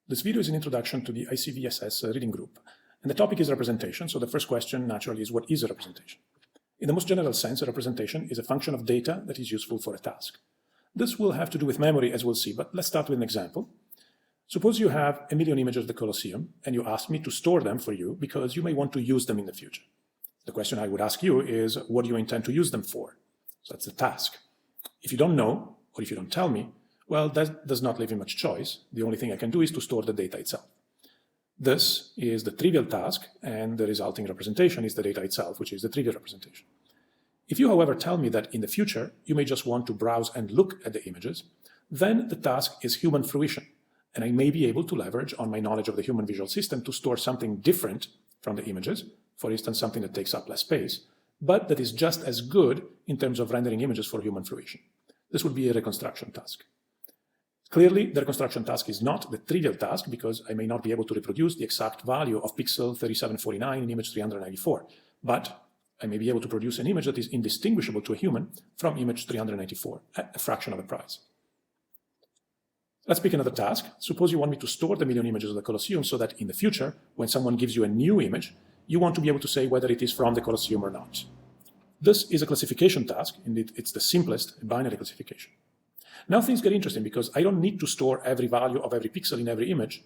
This video is an introduction to the icvSS reading group, and the topic is representation, so the first question naturally is what is a representation? In the most general sense, a representation is a function of data that is useful for a task. This will have to do with memory, as we'll see, but let's start with an example. Suppose you have 1 million images of the Colosseum, and you ask me to store them for you because you may want to use them in the future. The question I would ask you is, what do you intend to use them for? So that's the task. If you don't know, or if you don't tell me, well, that does not leave you much choice. The only thing I can do is to store the data itself. This is the trivial task, and the resulting representation is the data itself, which is the trivial representation. If you, however, tell me that in the future you may just want to browse and look at the images, then the task is human fruition, and I may be able to leverage on my knowledge of the human visual system to store something different from the images, for instance, something that takes up less space, but that is just as good in terms of rendering images for human fruition. This would be a reconstruction task. Clearly, the reconstruction task is not the trivial task because I may not be able to reproduce the exact value of pixel 3749 in image 394, but I may be able to produce an image that is indistinguishable to a human from image 394 at a fraction of the price. Let's pick another task. Suppose you want me to store the 1 million images of the Colosseum so that in the future, when someone gives you a new image, you want to be able to say whether it is from the Colosseum or not. This is a classification task. Indeed, it's the simplest binary classification. Now things get interesting because I don't need to store every value of every pixel in every image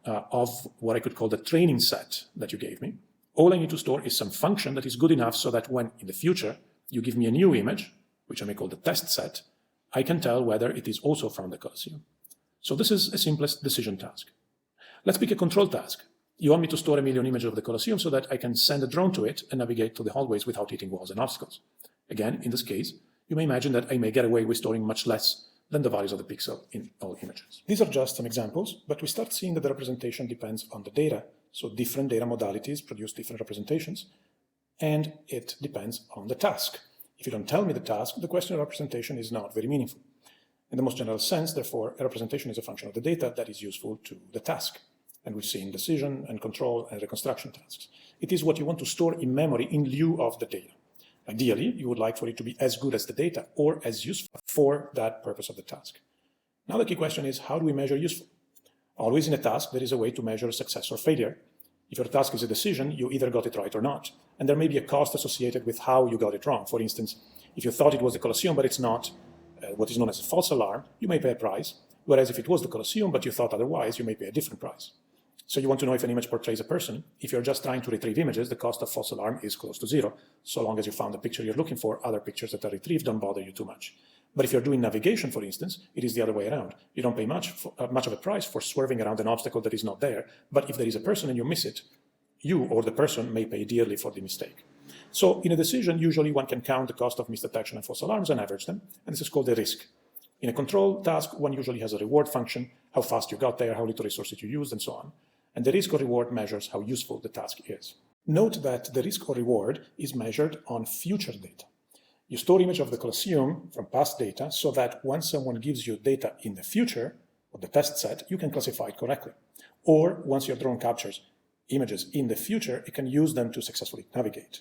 of what I could call the training set that you gave me. All I need to store is some function that is good enough so that when in the future you give me a new image, which I may call the test set, I can tell whether it is also from the Colosseum. So this is a simplest decision task. Let's pick a control task. You want me to store 1 million images of the Colosseum so that I can send a drone to it and navigate through the hallways without hitting walls and obstacles. Again, in this case, you may imagine that I may get away with storing much less than the values of the pixel in all images. These are just some examples, but we start seeing that the representation depends on the data. So different data modalities produce different representations, and it depends on the task. If you don't tell me the task, the question of representation is not very meaningful. In the most general sense, therefore, a representation is a function of the data that is useful to the task. And we've seen decision and control and reconstruction tasks. It is what you want to store in memory in lieu of the data. Ideally, you would like for it to be as good as the data or as useful for that purpose of the task. Now the key question is, how do we measure useful? Always in a task, there is a way to measure success or failure. If your task is a decision, you either got it right or not. And there may be a cost associated with how you got it wrong. For instance, if you thought it was the Colosseum, but it's not, what is known as a false alarm, you may pay a price. Whereas if it was the Colosseum, but you thought otherwise, you may pay a different price. So you want to know if an image portrays a person. If you're just trying to retrieve images, the cost of false alarm is close to zero. So long as you found the picture you're looking for, other pictures that are retrieved don't bother you too much. But if you're doing navigation, for instance, it is the other way around. You don't pay much of a price for swerving around an obstacle that is not there. But if there is a person and you miss it, you or the person may pay dearly for the mistake. So in a decision, usually one can count the cost of misdetection and false alarms and average them. And this is called a risk. In a control task, one usually has a reward function, how fast you got there, how little resources you used, and so on. And the risk or reward measures how useful the task is. Note that the risk or reward is measured on future data. You store image of the Colosseum from past data so that once someone gives you data in the future, or the test set, you can classify it correctly. Or once your drone captures images in the future, it can use them to successfully navigate.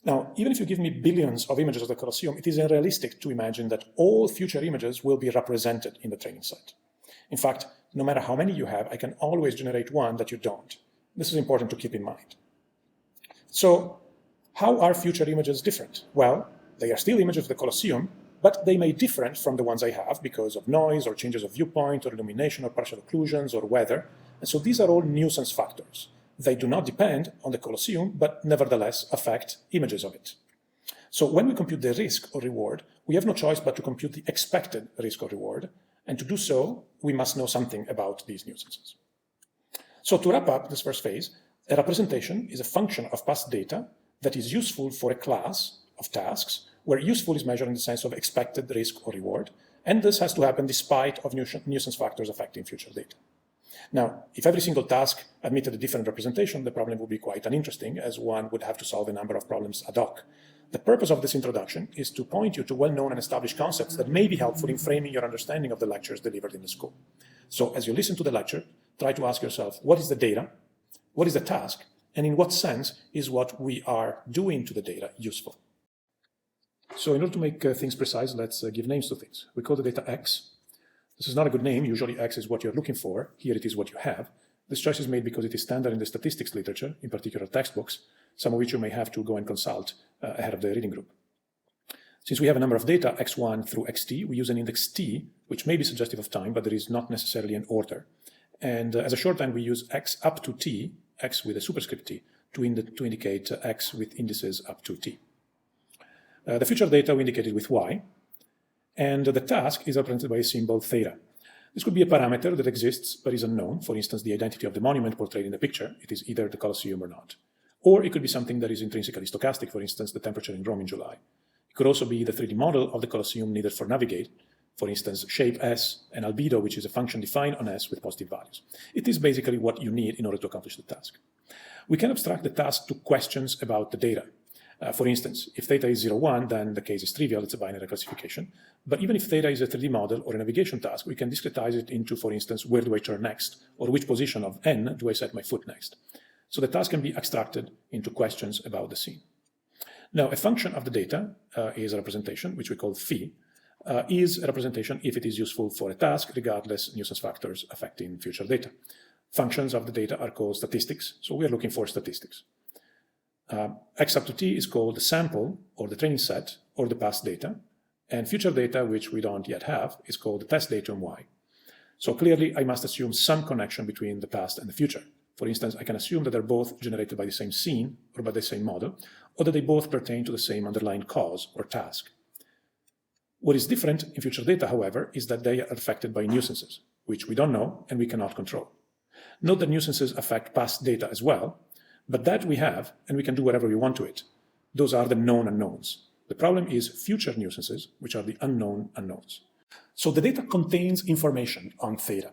Now, even if you give me billions of images of the Colosseum, it is unrealistic to imagine that all future images will be represented in the training set. In fact, no matter how many you have, I can always generate one that you don't. This is important to keep in mind. So, how are future images different? Well, they are still images of the Colosseum, but they may be different from the ones I have because of noise or changes of viewpoint or illumination or partial occlusions or weather. And so these are all nuisance factors. They do not depend on the Colosseum, but nevertheless affect images of it. So when we compute the risk or reward, we have no choice but to compute the expected risk or reward. And to do so, we must know something about these nuisances. So to wrap up this first phase, a representation is a function of past data that is useful for a class of tasks, where useful is measured in the sense of expected risk or reward, and this has to happen despite of nuisance factors affecting future data. Now, if every single task admitted a different representation, the problem would be quite uninteresting, as one would have to solve a number of problems ad hoc. The purpose of this introduction is to point you to well-known and established concepts that may be helpful in framing your understanding of the lectures delivered in the school. So as you listen to the lecture, try to ask yourself, what is the data? What is the task? And in what sense is what we are doing to the data useful? So in order to make things precise, let's give names to things. We call the data X. This is not a good name. Usually X is what you're looking for. Here it is what you have. This choice is made because it is standard in the statistics literature, in particular textbooks, some of which you may have to go and consult ahead of the reading group. Since we have a number of data, x1 through xt, we use an index t, which may be suggestive of time, but there is not necessarily an order. And as a shorthand, we use x up to t, x with a superscript t, to indicate x with indices up to t. The future data we indicated with y, and the task is represented by a symbol theta. This could be a parameter that exists but is unknown. For instance, the identity of the monument portrayed in the picture. It is either the Colosseum or not. Or it could be something that is intrinsically stochastic, for instance, the temperature in Rome in July. It could also be the 3D model of the Colosseum needed for navigate, for instance, shape S and albedo, which is a function defined on S with positive values. It is basically what you need in order to accomplish the task. We can abstract the task to questions about the data. For instance, if theta is 0, 1, then the case is trivial, it's a binary classification. But even if theta is a 3D model or a navigation task, we can discretize it into, for instance, where do I turn next, or which position of n do I set my foot next. So the task can be abstracted into questions about the scene. Now, a function of the data is a representation, which we call phi, is a representation if it is useful for a task, regardless nuisance factors affecting future data. Functions of the data are called statistics, so we are looking for statistics. X up to t is called the sample, or the training set, or the past data, and future data, which we don't yet have, is called the test datum y. So clearly, I must assume some connection between the past and the future. For instance, I can assume that they're both generated by the same scene, or by the same model, or that they both pertain to the same underlying cause or task. What is different in future data, however, is that they are affected by nuisances, which we don't know and we cannot control. Note that nuisances affect past data as well, but that we have, and we can do whatever we want to it. Those are the known unknowns. The problem is future nuisances, which are the unknown unknowns. So the data contains information on theta.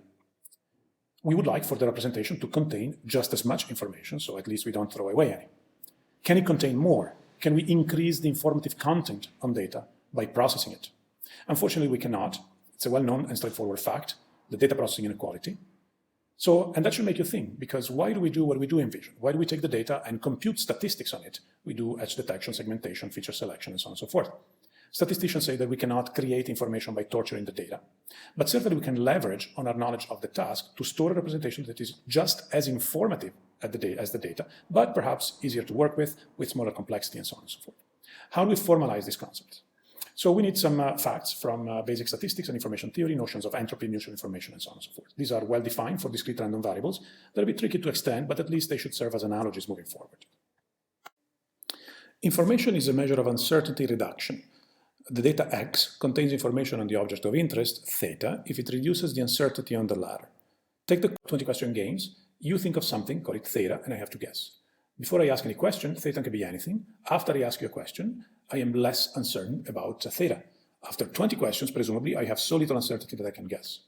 We would like for the representation to contain just as much information, so at least we don't throw away any. Can it contain more? Can we increase the informative content on data by processing it? Unfortunately, we cannot. It's a well-known and straightforward fact, the data processing inequality. And that should make you think, because why do we do what we do in vision? Why do we take the data and compute statistics on it? We do edge detection, segmentation, feature selection, and so on and so forth. Statisticians say that we cannot create information by torturing the data, but certainly we can leverage on our knowledge of the task to store a representation that is just as informative as the data, but perhaps easier to work with smaller complexity, and so on and so forth. How do we formalize these concepts? So we need some facts from basic statistics and information theory, notions of entropy, mutual information, and so on and so forth. These are well defined for discrete random variables. They're a bit tricky to extend, but at least they should serve as analogies moving forward. Information is a measure of uncertainty reduction. The data X contains information on the object of interest, theta, if it reduces the uncertainty on the latter. Take the 20-question games. You think of something, call it theta, and I have to guess. Before I ask any question, theta can be anything. After I ask you a question, I am less uncertain about theta. After 20 questions, presumably, I have so little uncertainty that I can guess.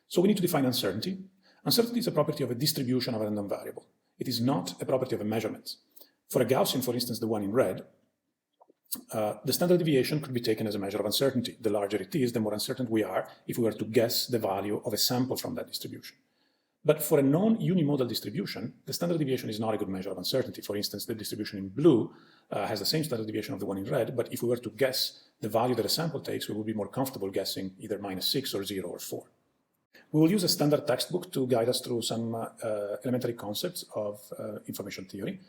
So we need to define uncertainty. Uncertainty is a property of a distribution of a random variable. It is not a property of a measurement. For a Gaussian, for instance, the one in red, the standard deviation could be taken as a measure of uncertainty. The larger it is, the more uncertain we are if we were to guess the value of a sample from that distribution. But for a non-unimodal distribution, the standard deviation is not a good measure of uncertainty. For instance, the distribution in blue has the same standard deviation of the one in red, but if we were to guess the value that a sample takes, we would be more comfortable guessing either -6 or 0 or 4. We will use a standard textbook to guide us through some elementary concepts of information theory,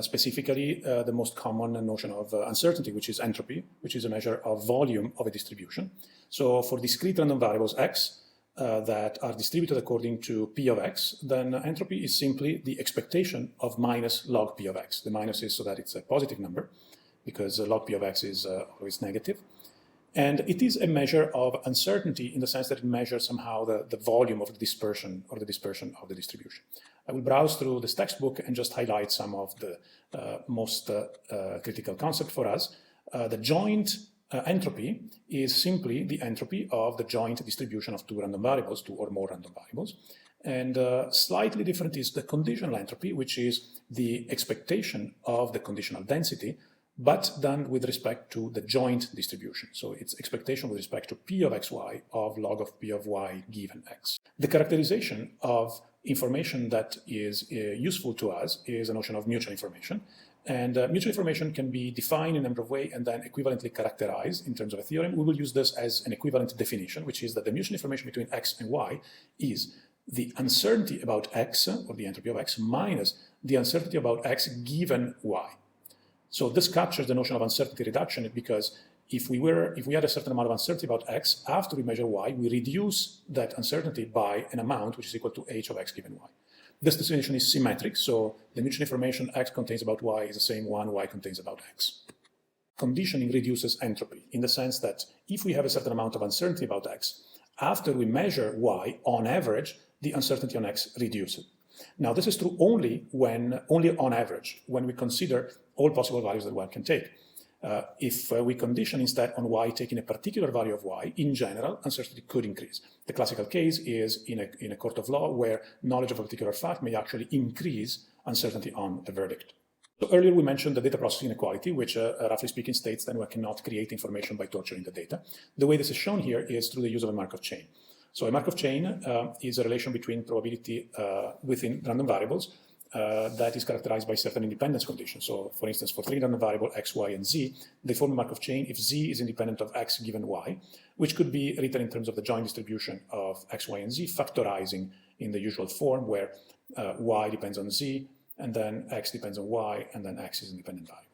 specifically the most common notion of uncertainty, which is entropy, which is a measure of volume of a distribution. So for discrete random variables x, that are distributed according to P of x, then entropy is simply the expectation of minus log P of x. The minus is so that it's a positive number, because log P of x is always negative. And it is a measure of uncertainty in the sense that it measures somehow the volume of the dispersion or the dispersion of the distribution. I will browse through this textbook and just highlight some of the most critical concept for us. The joint entropy is simply the entropy of the joint distribution of two random variables, two or more random variables. And slightly different is the conditional entropy, which is the expectation of the conditional density, but done with respect to the joint distribution. So it's expectation with respect to P of xy of log of P of y given x. The characterization of information that is useful to us is a notion of mutual information. And mutual information can be defined in a number of ways and then equivalently characterized in terms of a theorem. We will use this as an equivalent definition, which is that the mutual information between x and y is the uncertainty about x, or the entropy of x, minus the uncertainty about x given y. So this captures the notion of uncertainty reduction, because if we had a certain amount of uncertainty about x, after we measure y, we reduce that uncertainty by an amount which is equal to h of x given y. This definition is symmetric, so the mutual information x contains about y is the same one y contains about x. Conditioning reduces entropy in the sense that if we have a certain amount of uncertainty about x, after we measure y, on average, the uncertainty on x reduces. Now, this is true only on average, when we consider all possible values that one can take. If we condition instead on y taking a particular value of y, in general, uncertainty could increase. The classical case is in a court of law where knowledge of a particular fact may actually increase uncertainty on the verdict. So earlier we mentioned the data processing inequality, which roughly speaking states that one cannot create information by torturing the data. The way this is shown here is through the use of a Markov chain. So a Markov chain is a relation between probability within random variables that is characterized by certain independence conditions. So, for instance, for three random variables x, y, and z, they form a Markov chain if z is independent of x given y, which could be written in terms of the joint distribution of x, y, and z, factorizing in the usual form where y depends on z, and then x depends on y, and then x is an independent value.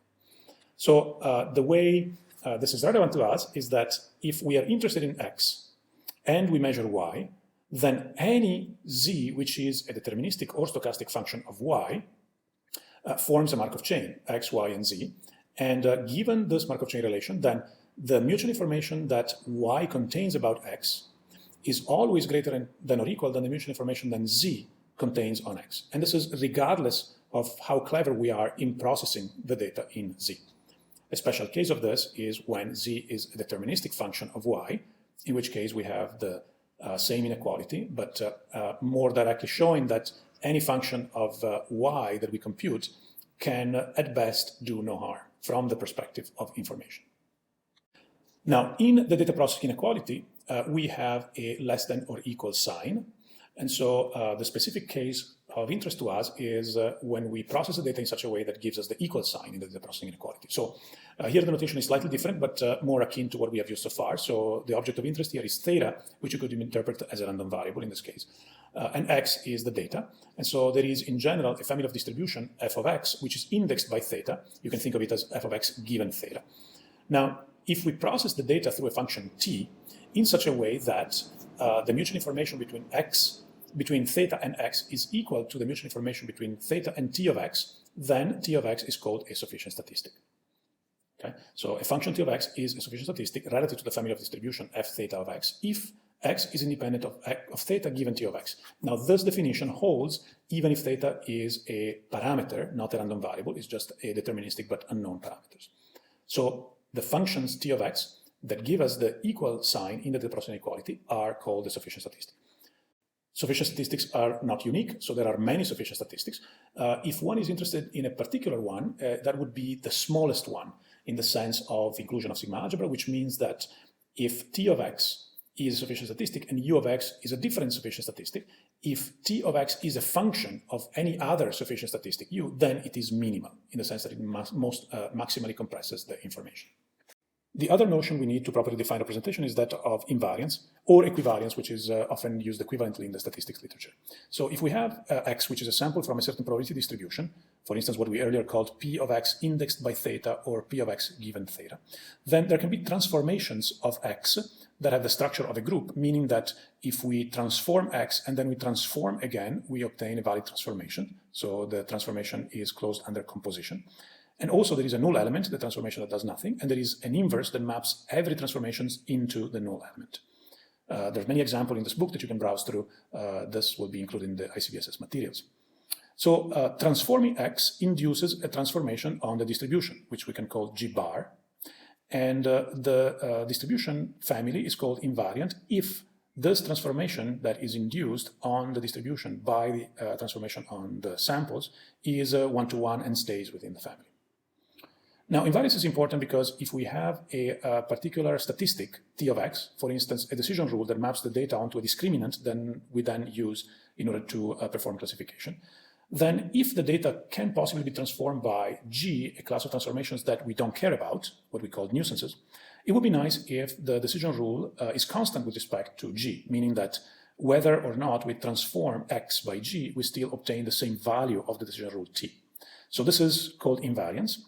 So the way this is relevant to us is that if we are interested in x and we measure y, then any z, which is a deterministic or stochastic function of y, forms a Markov chain, x, y, and z. And given this Markov chain relation, then the mutual information that y contains about x is always greater than or equal than the mutual information that z contains on x. And this is regardless of how clever we are in processing the data in z. A special case of this is when z is a deterministic function of y, in which case we have the same inequality, but more directly showing that any function of y that we compute can at best do no harm from the perspective of information. Now, in the data processing inequality, we have a less than or equal sign. And so the specific case of interest to us is when we process the data in such a way that gives us the equal sign in the data processing inequality. So here the notation is slightly different, but more akin to what we have used so far. So the object of interest here is theta, which you could interpret as a random variable in this case. And x is the data. And so there is, in general, a family of distribution, f of x, which is indexed by theta. You can think of it as f of x given theta. Now, if we process the data through a function t in such a way that the mutual information between theta and x is equal to the mutual information between theta and t of x, then t of x is called a sufficient statistic. Okay? So a function t of x is a sufficient statistic relative to the family of distribution f theta of x if x is independent of theta given t of x. Now this definition holds even if theta is a parameter, not a random variable, it's just a deterministic but unknown parameters. So the functions t of x that give us the equal sign in the data processing inequality are called the sufficient statistic. Sufficient statistics are not unique, so there are many sufficient statistics. If one is interested in a particular one, that would be the smallest one in the sense of inclusion of sigma algebra, which means that if t of x is a sufficient statistic and u of x is a different sufficient statistic, if t of x is a function of any other sufficient statistic u, then it is minimal in the sense that it maximally compresses the information. The other notion we need to properly define representation is that of invariance or equivariance, which is often used equivalently in the statistics literature. So if we have x, which is a sample from a certain probability distribution, for instance, what we earlier called p of x indexed by theta or p of x given theta, then there can be transformations of x that have the structure of a group, meaning that if we transform x and then we transform again, we obtain a valid transformation. So the transformation is closed under composition. And also there is a null element, the transformation that does nothing, and there is an inverse that maps every transformation into the null element. There's many examples in this book that you can browse through. This will be included in the icvss materials. So transforming x induces a transformation on the distribution, which we can call g bar. And the distribution family is called invariant if this transformation that is induced on the distribution by the transformation on the samples is one-to-one and stays within the family. Now, invariance is important because if we have a particular statistic, t of x, for instance, a decision rule that maps the data onto a discriminant, then we then use in order to perform classification. then if the data can possibly be transformed by G, a class of transformations that we don't care about, what we call nuisances, it would be nice if the decision rule is constant with respect to G, meaning that whether or not we transform X by G, we still obtain the same value of the decision rule T. So this is called invariance.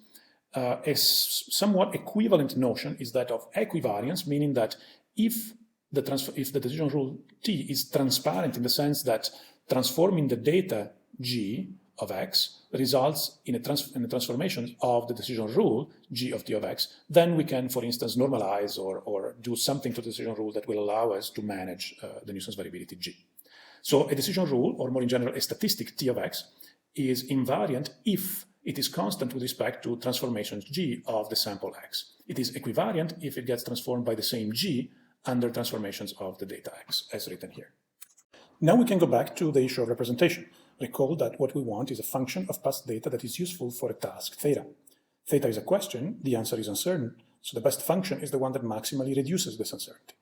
A somewhat equivalent notion is that of equivariance, meaning that if the decision rule T is transparent in the sense that transforming the data G of X results in a transformation of the decision rule G of T of X, then we can, for instance, normalize or do something to the decision rule that will allow us to manage the nuisance variability G. So a decision rule, or more in general, a statistic T of X, is invariant if it is constant with respect to transformations G of the sample X. It is equivariant if it gets transformed by the same G under transformations of the data X, as written here. Now we can go back to the issue of representation. Recall that what we want is a function of past data that is useful for a task theta. Theta is a question, the answer is uncertain, so the best function is the one that maximally reduces this uncertainty.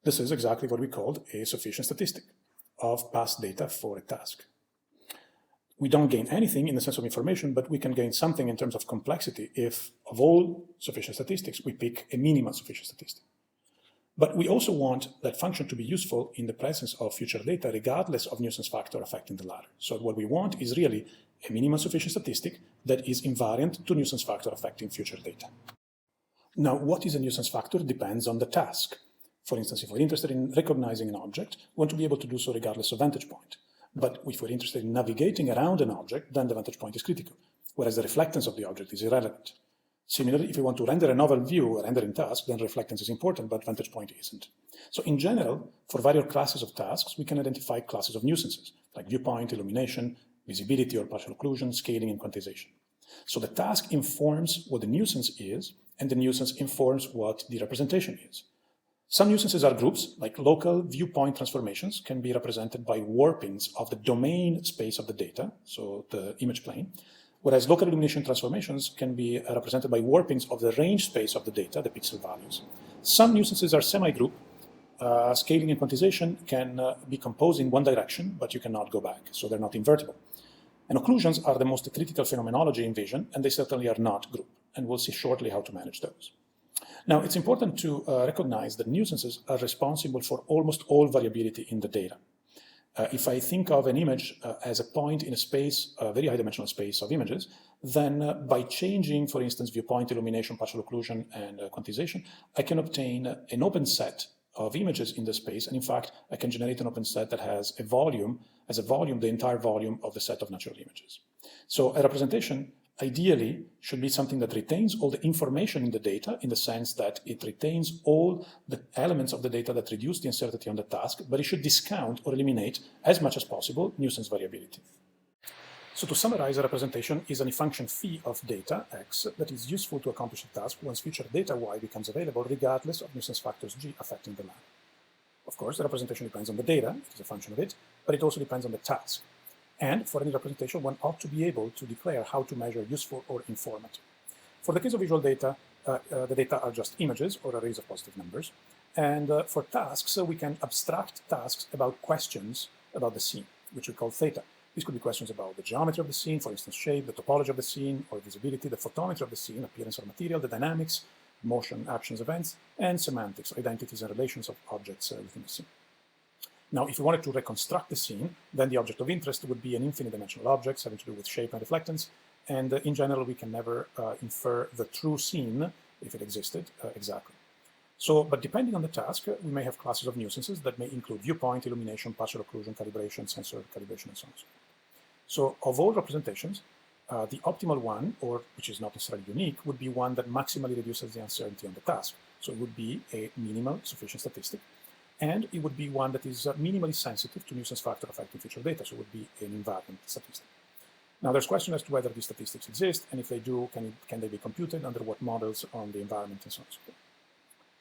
This is exactly what we called a sufficient statistic of past data for a task. We don't gain anything in the sense of information, but we can gain something in terms of complexity if, of all sufficient statistics, we pick a minimal sufficient statistic. But we also want that function to be useful in the presence of future data, regardless of nuisance factor affecting the latter. So what we want is really a minimal sufficient statistic that is invariant to nuisance factor affecting future data. Now, what is a nuisance factor depends on the task. For instance, if we're interested in recognizing an object, we want to be able to do so regardless of vantage point. But if we're interested in navigating around an object, then the vantage point is critical, whereas the reflectance of the object is irrelevant. Similarly, if you want to render a novel view, a rendering task, then reflectance is important, but vantage point isn't. So in general, for various classes of tasks, we can identify classes of nuisances, like viewpoint, illumination, visibility or partial occlusion, scaling, and quantization. So the task informs what the nuisance is, and the nuisance informs what the representation is. Some nuisances are groups, like local viewpoint transformations can be represented by warpings of the domain space of the data, so the image plane, whereas local illumination transformations can be represented by warpings of the range space of the data, the pixel values. Some nuisances are semi-group. Scaling and quantization can be composed in one direction, but you cannot go back, so they're not invertible. And occlusions are the most critical phenomenology in vision, and they certainly are not group, and we'll see shortly how to manage those. Now, it's important to recognize that nuisances are responsible for almost all variability in the data. If I think of an image as a point in a space, a very high-dimensional space of images, then by changing, for instance, viewpoint, illumination, partial occlusion, and quantization, I can obtain an open set of images in the space, and in fact, I can generate an open set that has a volume, the entire volume of the set of natural images. So a representation ideally should be something that retains all the information in the data in the sense that it retains all the elements of the data that reduce the uncertainty on the task, but it should discount or eliminate as much as possible nuisance variability. So to summarize, a representation is any function phi of data, x, that is useful to accomplish a task once future data y becomes available, regardless of nuisance factors g affecting the latter. Of course, the representation depends on the data, it is a function of it, but it also depends on the task. And for any representation, one ought to be able to declare how to measure useful or informative. For the case of visual data, the data are just images or arrays of positive numbers. And for tasks, we can abstract tasks about questions about the scene, which we call theta. These could be questions about the geometry of the scene, for instance, shape, the topology of the scene, or visibility, the photometry of the scene, appearance of material, the dynamics, motion, actions, events, and semantics, identities and relations of objects within the scene. Now, if we wanted to reconstruct the scene, then the object of interest would be an infinite dimensional object having to do with shape and reflectance. And in general, we can never infer the true scene, if it existed, exactly. So, but depending on the task, we may have classes of nuisances that may include viewpoint, illumination, partial occlusion, calibration, sensor calibration, and so on and so forth. So, of all representations, the optimal one, or which is not necessarily unique, would be one that maximally reduces the uncertainty on the task. So it would be a minimal sufficient statistic. And it would be one that is minimally sensitive to nuisance factor affecting future data, so it would be an invariant statistic. Now, there's question as to whether these statistics exist, and if they do, can they be computed, under what models on the environment, and so on and so forth.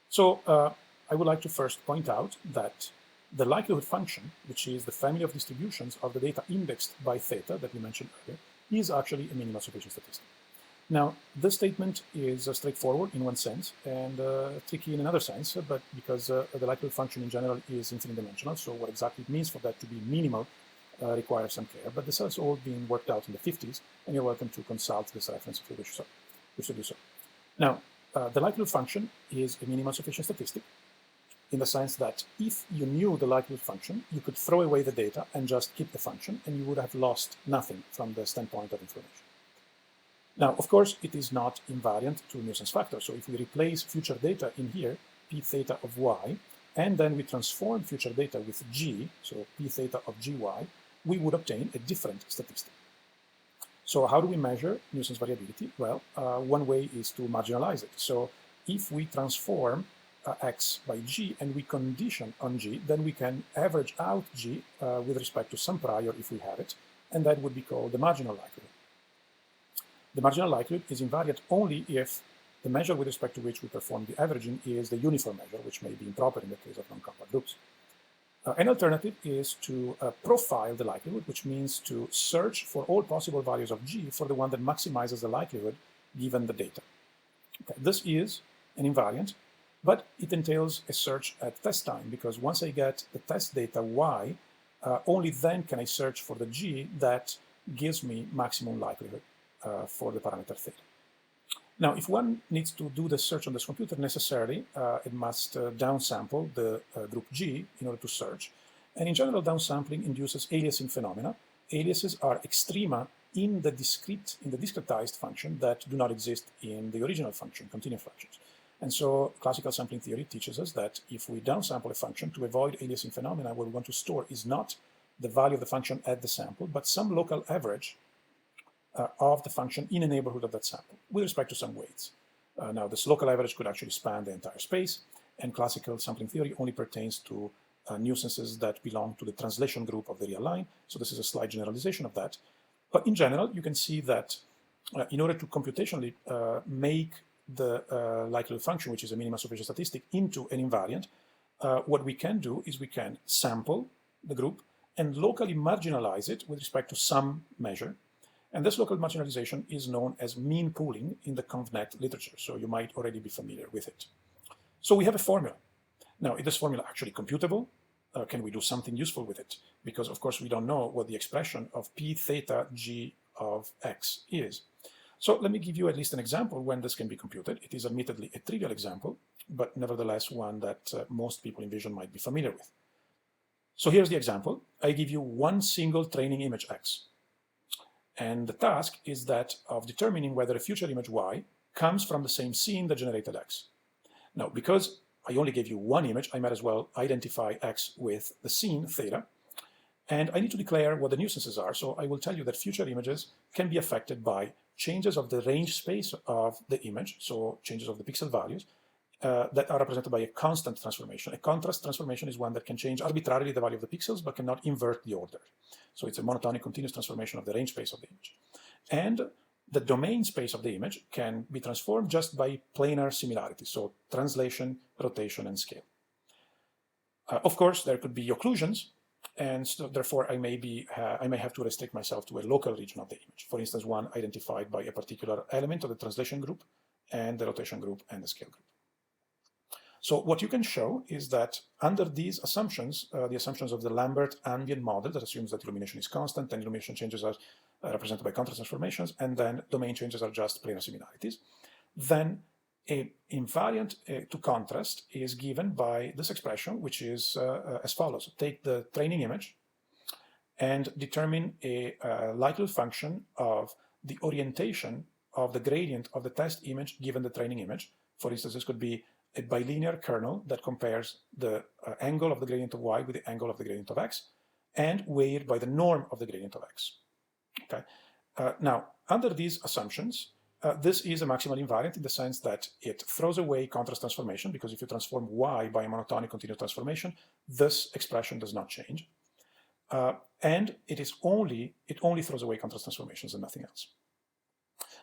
So I would like to first point out that the likelihood function, which is the family of distributions of the data indexed by theta that we mentioned earlier, is actually a minimal sufficient statistic. Now, this statement is straightforward in one sense and tricky in another sense, but because the likelihood function in general is infinite dimensional, so what exactly it means for that to be minimal require some care, but this has all been worked out in the 50s, and you're welcome to consult this reference if you wish to do so. Now, the likelihood function is a minimal sufficient statistic in the sense that if you knew the likelihood function, you could throw away the data and just keep the function, and you would have lost nothing from the standpoint of information. Now, of course, it is not invariant to nuisance factor. So if we replace future data in here, p theta of y, and then we transform future data with g, so p theta of gy, we would obtain a different statistic. So how do we measure nuisance variability? Well, one way is to marginalize it. So if we transform x by g and we condition on g, then we can average out g with respect to some prior if we have it, and that would be called the marginal likelihood. The marginal likelihood is invariant only if the measure with respect to which we perform the averaging is the uniform measure, which may be improper in the case of non-compact groups. An alternative is to profile the likelihood, which means to search for all possible values of g for the one that maximizes the likelihood given the data. Okay, this is an invariant, but it entails a search at test time, because once I get the test data y, only then can I search for the g that gives me maximum likelihood for the parameter theta. Now, if one needs to do the search on this computer, necessarily it must downsample the group G in order to search. And in general, downsampling induces aliasing phenomena. Aliases are extrema in the discretized function that do not exist in the original function, continuous functions. And so classical sampling theory teaches us that if we downsample a function to avoid aliasing phenomena, what we want to store is not the value of the function at the sample, but some local average of the function in a neighborhood of that sample with respect to some weights. Now, this local average could actually span the entire space, and classical sampling theory only pertains to nuisances that belong to the translation group of the real line. So this is a slight generalization of that. But in general, you can see that in order to computationally make the likelihood function, which is a minimal sufficient statistic, into an invariant, what we can do is we can sample the group and locally marginalize it with respect to some measure. And this local marginalization is known as mean pooling in the ConvNet literature, so you might already be familiar with it. So we have a formula. Now, is this formula actually computable? Can we do something useful with it? Because, of course, we don't know what the expression of p theta g of x is. So let me give you at least an example when this can be computed. It is admittedly a trivial example, but nevertheless one that most people in vision might be familiar with. So here's the example. I give you one single training image x. And the task is that of determining whether a future image y comes from the same scene that generated x. Now, because I only gave you one image, I might as well identify x with the scene theta. And I need to declare what the nuisances are. So I will tell you that future images can be affected by changes of the range space of the image, so changes of the pixel values, that are represented by a constant transformation. A contrast transformation is one that can change arbitrarily the value of the pixels, but cannot invert the order. So it's a monotonic continuous transformation of the range space of the image. And the domain space of the image can be transformed just by planar similarity, so translation, rotation, and scale. Of course, there could be occlusions, and so therefore I may have to restrict myself to a local region of the image. For instance, one identified by a particular element of the translation group, and the rotation group, and the scale group. So what you can show is that under these assumptions, the assumptions of the Lambert ambient model that assumes that illumination is constant and illumination changes are represented by contrast transformations, and then domain changes are just planar similarities, then an invariant to contrast is given by this expression, which is as follows. Take the training image and determine a likelihood function of the orientation of the gradient of the test image given the training image. For instance, this could be a bilinear kernel that compares the angle of the gradient of y with the angle of the gradient of x, and weighed by the norm of the gradient of x. Okay. Now, under these assumptions, this is a maximal invariant in the sense that it throws away contrast transformation, because if you transform y by a monotonic continuous transformation, this expression does not change. And it only throws away contrast transformations and nothing else.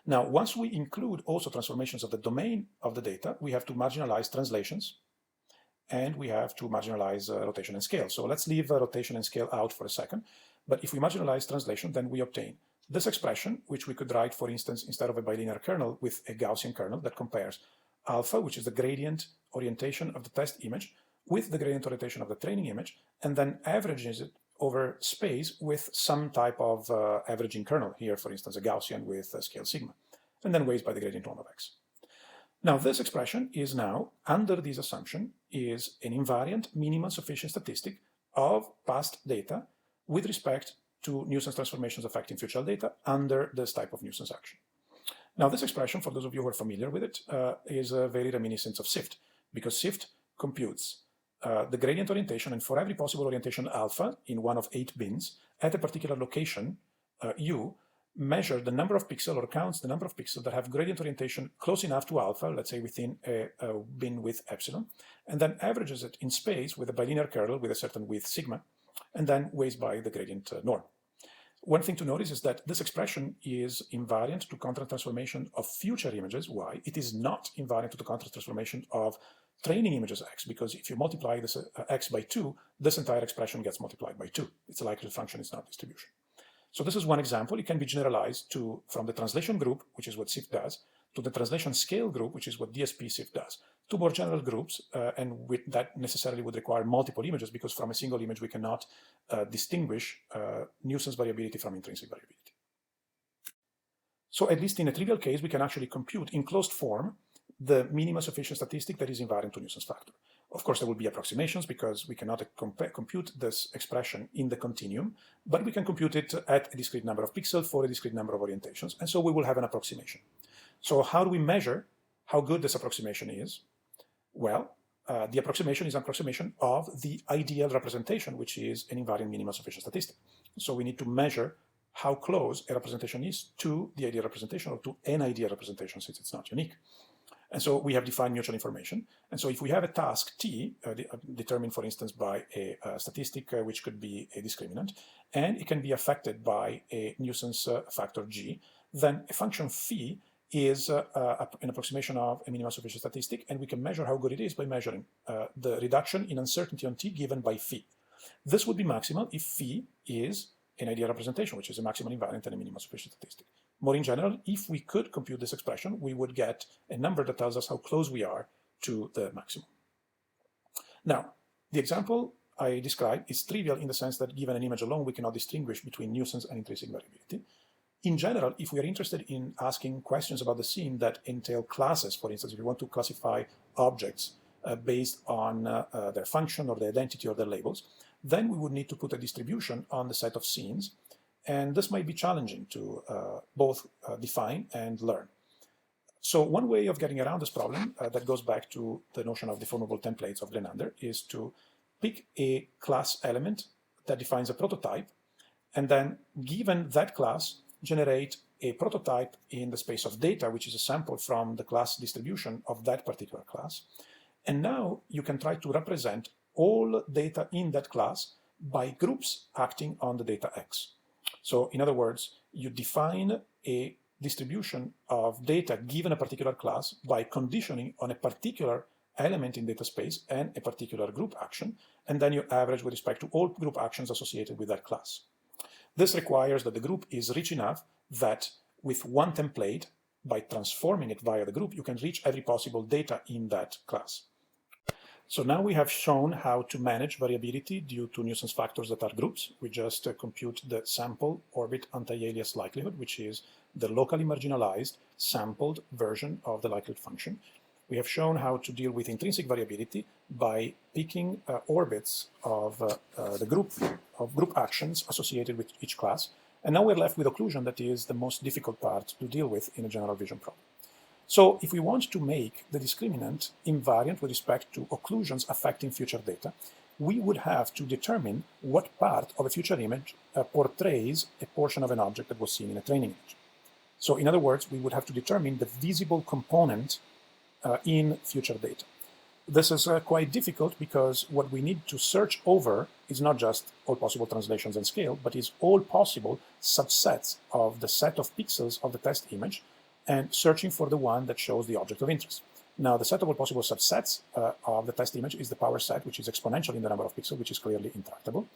Now, once we include also transformations of the domain of the data, we have to marginalize translations, and we have to marginalize rotation and scale. So let's leave rotation and scale out for a second. But if we marginalize translation, then we obtain this expression, which we could write, for instance, instead of a bilinear kernel, with a Gaussian kernel that compares alpha, which is the gradient orientation of the test image, with the gradient orientation of the training image, and then averages it over space with some type of averaging kernel, here for instance a Gaussian with scale sigma, and then weighs by the gradient norm of x. Now this expression is now, under this assumption, is an invariant minimum sufficient statistic of past data with respect to nuisance transformations affecting future data under this type of nuisance action. Now this expression, for those of you who are familiar with it, is very reminiscent of SIFT, because SIFT computes the gradient orientation, and for every possible orientation alpha in one of 8 bins at a particular location, U, measure the number of pixels or counts the number of pixels that have gradient orientation close enough to alpha, let's say within a bin width epsilon, and then averages it in space with a bilinear kernel with a certain width sigma, and then weighs by the gradient norm. One thing to notice is that this expression is invariant to contrast transformation of future images, y. It is not invariant to the contrast transformation of training images x, because if you multiply this x by 2, this entire expression gets multiplied by 2. It's a likelihood function, it's not distribution. So this is one example. It can be generalized to from the translation group, which is what SIFT does, to the translation scale group, which is what DSP SIFT does, to more general groups, and with that necessarily would require multiple images, because from a single image we cannot distinguish nuisance variability from intrinsic variability. So at least in a trivial case, we can actually compute in closed form the minimum sufficient statistic that is invariant to nuisance factor. Of course, there will be approximations because we cannot compute this expression in the continuum, but we can compute it at a discrete number of pixels for a discrete number of orientations, and so we will have an approximation. So how do we measure how good this approximation is? Well, the approximation is an approximation of the ideal representation, which is an invariant minimum sufficient statistic. So we need to measure how close a representation is to the ideal representation, or to an ideal representation, since it's not unique. And so we have defined mutual information. And so if we have a task T, determined, for instance, by a statistic which could be a discriminant, and it can be affected by a nuisance factor G, then a function phi is an approximation of a minimum sufficient statistic, and we can measure how good it is by measuring the reduction in uncertainty on T given by phi. This would be maximal if phi is an ideal representation, which is a maximal invariant and a minimum sufficient statistic. More in general, if we could compute this expression, we would get a number that tells us how close we are to the maximum. Now, the example I described is trivial in the sense that given an image alone, we cannot distinguish between nuisance and intrinsic variability. In general, if we are interested in asking questions about the scene that entail classes, for instance, if we want to classify objects based on their function or their identity or their labels, then we would need to put a distribution on the set of scenes, and this might be challenging to both define and learn. So one way of getting around this problem that goes back to the notion of deformable templates of Grenander is to pick a class element that defines a prototype, and then given that class, generate a prototype in the space of data, which is a sample from the class distribution of that particular class. And now you can try to represent all data in that class by groups acting on the data X. So in other words, you define a distribution of data given a particular class by conditioning on a particular element in data space and a particular group action, and then you average with respect to all group actions associated with that class. This requires that the group is rich enough that with one template, by transforming it via the group, you can reach every possible data in that class. So now we have shown how to manage variability due to nuisance factors that are groups. We just compute the sample orbit anti-alias likelihood, which is the locally marginalized sampled version of the likelihood function. We have shown how to deal with intrinsic variability by picking orbits of the group actions associated with each class. And now we're left with occlusion, that is the most difficult part to deal with in a general vision problem. So if we want to make the discriminant invariant with respect to occlusions affecting future data, we would have to determine what part of a future image portrays a portion of an object that was seen in a training image. So in other words, we would have to determine the visible component in future data. This is quite difficult because what we need to search over is not just all possible translations and scale, but is all possible subsets of the set of pixels of the test image and searching for the one that shows the object of interest. Now, the set of all possible subsets of the test image is the power set, which is exponential in the number of pixels, which is clearly intractable.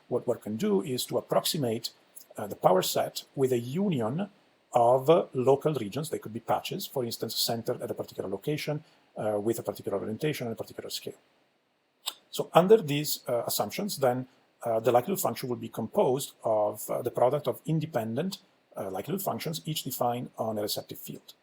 What one can do is to approximate the power set with a union of local regions. They could be patches, for instance, centered at a particular location with a particular orientation and a particular scale. So under these assumptions, then the likelihood function will be composed of the product of independent likelihood functions, each defined on a receptive field.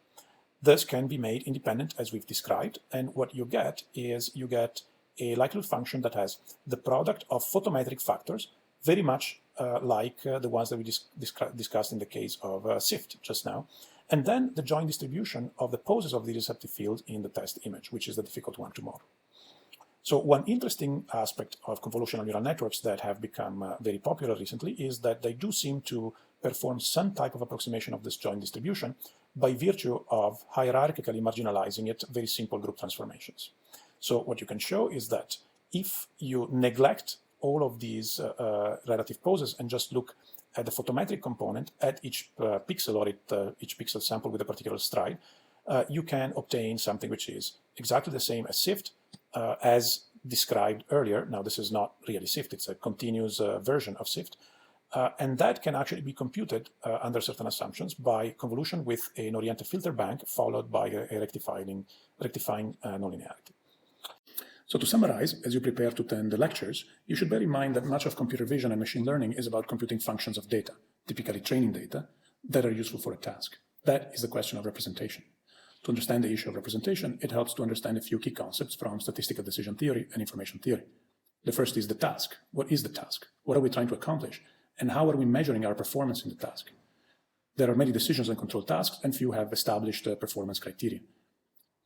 This can be made independent as we've described, and what you get is you get a likelihood function that has the product of photometric factors, very much like the ones that we discussed in the case of SIFT just now, and then the joint distribution of the poses of the receptive field in the test image, which is the difficult one to model. So one interesting aspect of convolutional neural networks that have become very popular recently is that they do seem to perform some type of approximation of this joint distribution by virtue of hierarchically marginalizing it very simple group transformations. So what you can show is that if you neglect all of these relative poses and just look at the photometric component at each pixel or at each pixel sample with a particular stride, you can obtain something which is exactly the same as SIFT, as described earlier. Now, this is not really SIFT, it's a continuous version of SIFT. And that can actually be computed under certain assumptions by convolution with an oriented filter bank followed by a rectifying nonlinearity. So to summarize, as you prepare to attend the lectures, you should bear in mind that much of computer vision and machine learning is about computing functions of data, typically training data, that are useful for a task. That is the question of representation. To understand the issue of representation, it helps to understand a few key concepts from statistical decision theory and information theory. The first is the task. What is the task? What are we trying to accomplish? And how are we measuring our performance in the task? There are many decisions and control tasks, and few have established performance criteria.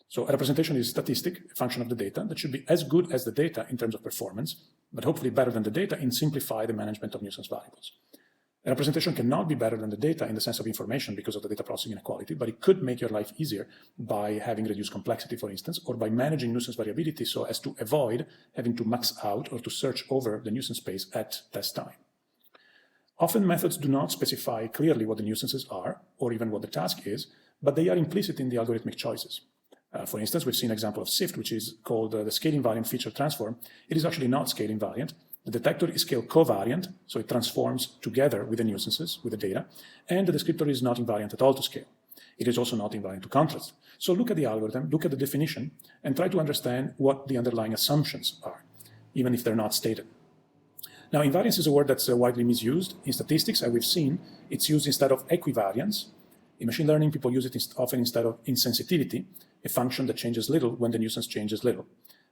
So a representation is a statistic, a function of the data, that should be as good as the data in terms of performance, but hopefully better than the data in simplify the management of nuisance variables. A representation cannot be better than the data in the sense of information because of the data processing inequality, but it could make your life easier by having reduced complexity, for instance, or by managing nuisance variability so as to avoid having to max out or to search over the nuisance space at test time. Often methods do not specify clearly what the nuisances are, or even what the task is, but they are implicit in the algorithmic choices. For instance, we've seen an example of SIFT, which is called the scale invariant feature transform. It is actually not scale invariant. The detector is scale covariant, so it transforms together with the nuisances, with the data, and the descriptor is not invariant at all to scale. It is also not invariant to contrast. So look at the algorithm, look at the definition, and try to understand what the underlying assumptions are, even if they're not stated. Now, invariance is a word that's widely misused. In statistics, as we've seen, it's used instead of equivariance. In machine learning, people use it often instead of insensitivity, a function that changes little when the nuisance changes little.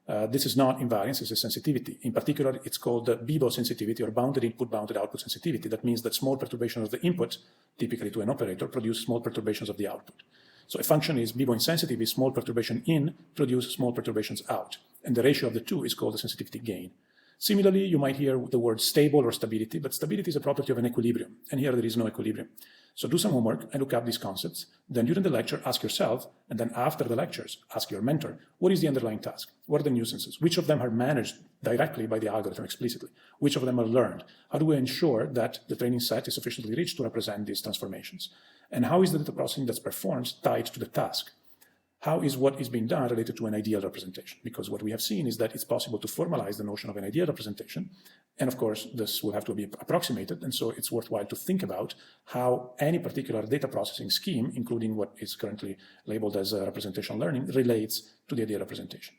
This is not invariance, it's a sensitivity. In particular, it's called BIBO sensitivity, or bounded input, bounded output sensitivity. That means that small perturbations of the input, typically to an operator, produce small perturbations of the output. So a function is BIBO insensitive, is small perturbation in, produce small perturbations out. And the ratio of the two is called the sensitivity gain. Similarly, you might hear the word stable or stability, but stability is a property of an equilibrium, and here there is no equilibrium. So do some homework and look up these concepts. Then during the lecture, ask yourself, and then after the lectures, ask your mentor, what is the underlying task? What are the nuisances? Which of them are managed directly by the algorithm explicitly? Which of them are learned? How do we ensure that the training set is sufficiently rich to represent these transformations? And how is the data processing that's performed tied to the task? How is what is being done related to an ideal representation? Because what we have seen is that it's possible to formalize the notion of an ideal representation. And of course, this will have to be approximated. And so it's worthwhile to think about how any particular data processing scheme, including what is currently labeled as representational learning, relates to the ideal representation.